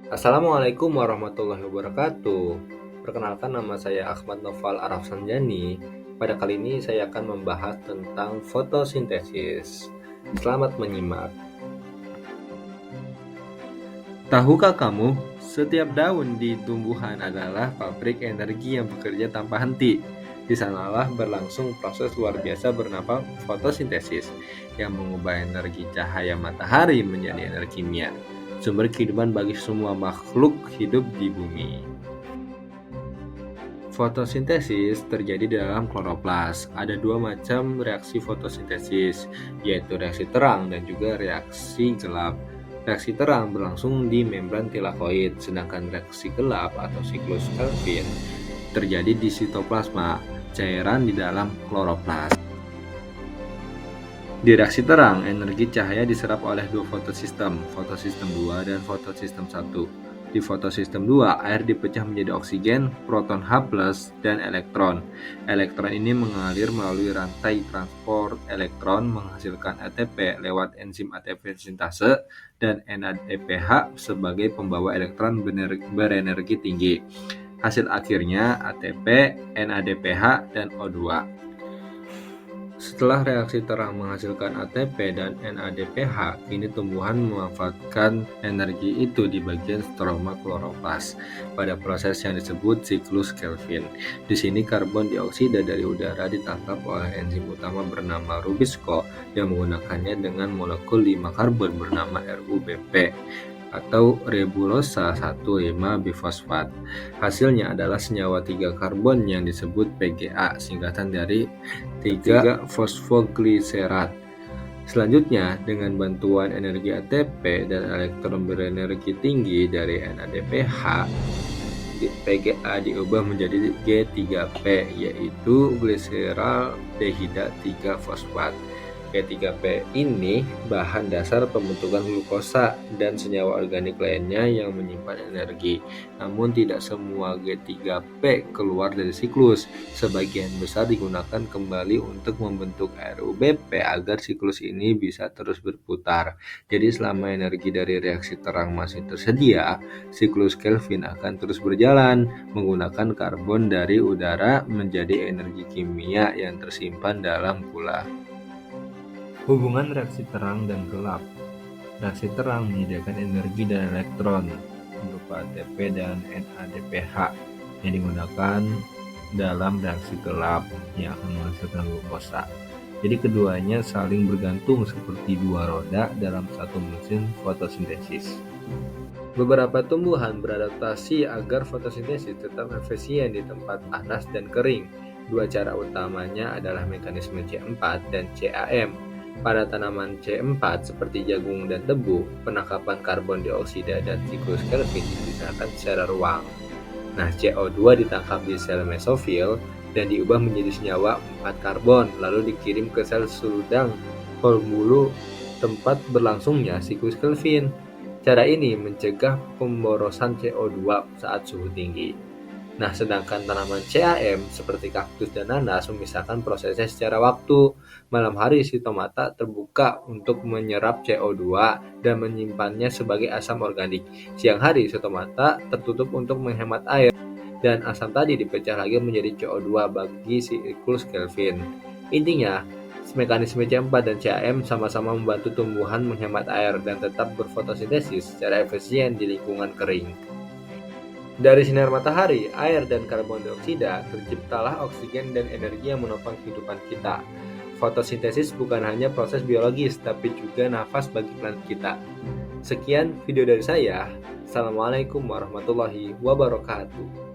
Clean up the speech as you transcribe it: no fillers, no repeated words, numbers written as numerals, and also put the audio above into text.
Assalamualaikum warahmatullahi wabarakatuh. Perkenalkan, nama saya Ahmad Noval Araf Sanjani. Pada kali ini saya akan membahas tentang fotosintesis. Selamat menyimak. Tahukah kamu, setiap daun di tumbuhan adalah pabrik energi yang bekerja tanpa henti. Di sanalah berlangsung proses luar biasa bernama fotosintesis yang mengubah energi cahaya matahari menjadi energi kimia, sumber kehidupan bagi semua makhluk hidup di bumi. Fotosintesis terjadi di dalam kloroplas. Ada dua macam reaksi fotosintesis, yaitu reaksi terang dan juga reaksi gelap. Reaksi terang berlangsung di membran tilakoid, sedangkan reaksi gelap atau siklus Kelvin terjadi di sitoplasma, cairan di dalam kloroplas. Di reaksi terang, energi cahaya diserap oleh dua fotosistem 2 dan fotosistem 1. Di fotosistem 2, air dipecah menjadi oksigen, proton H+, dan elektron. Elektron ini mengalir melalui rantai transport elektron menghasilkan ATP lewat enzim ATP sintase dan NADPH sebagai pembawa elektron berenergi tinggi. Hasil akhirnya ATP, NADPH, dan O2. Setelah reaksi terang menghasilkan ATP dan NADPH, kini tumbuhan memanfaatkan energi itu di bagian stroma kloroplas pada proses yang disebut siklus Kelvin. Di sini karbon dioksida dari udara ditangkap oleh enzim utama bernama rubisco yang menggunakannya dengan molekul 5 karbon bernama RuBP atau rebulosa 1,5-bifosfat. Hasilnya adalah senyawa 3 karbon yang disebut PGA, singkatan dari 3 fosfogliserat. Selanjutnya, dengan bantuan energi ATP dan elektron berenergi tinggi dari NADPH, PGA diubah menjadi G3P, yaitu gliseraldehida 3-fosfat. G3P ini bahan dasar pembentukan glukosa dan senyawa organik lainnya yang menyimpan energi. Namun tidak semua G3P keluar dari siklus. Sebagian besar digunakan kembali untuk membentuk RuBP agar siklus ini bisa terus berputar. Jadi selama energi dari reaksi terang masih tersedia, siklus Kelvin akan terus berjalan menggunakan karbon dari udara menjadi energi kimia yang tersimpan dalam gula. Hubungan reaksi terang dan gelap. Reaksi terang menyediakan energi dan elektron berupa ATP dan NADPH yang digunakan dalam reaksi gelap yang akan menghasilkan glukosa. Jadi keduanya saling bergantung seperti dua roda dalam satu mesin fotosintesis. Beberapa tumbuhan beradaptasi agar fotosintesis tetap efisien di tempat panas dan kering. Dua cara utamanya adalah mekanisme C4 dan CAM. Pada tanaman C4 seperti jagung dan tebu, penangkapan karbon dioksida dan siklus Kelvin dipisahkan secara ruang. Nah, CO2 ditangkap di sel mesofil dan diubah menjadi senyawa 4 karbon, lalu dikirim ke sel sudang pembuluh tempat berlangsungnya siklus Kelvin. Cara ini mencegah pemborosan CO2 saat suhu tinggi. Nah, sedangkan tanaman CAM seperti kaktus dan nanas memisahkan prosesnya secara waktu. Malam hari sitomata terbuka untuk menyerap CO2 dan menyimpannya sebagai asam organik. Siang hari sitomata tertutup untuk menghemat air dan asam tadi dipecah lagi menjadi CO2 bagi siklus Kelvin. Intinya, mekanisme C4 dan CAM sama-sama membantu tumbuhan menghemat air dan tetap berfotosintesis secara efisien di lingkungan kering. Dari sinar matahari, air, dan karbon dioksida, terciptalah oksigen dan energi yang menopang kehidupan kita. Fotosintesis bukan hanya proses biologis, tapi juga nafas bagi planet kita. Sekian video dari saya. Assalamualaikum warahmatullahi wabarakatuh.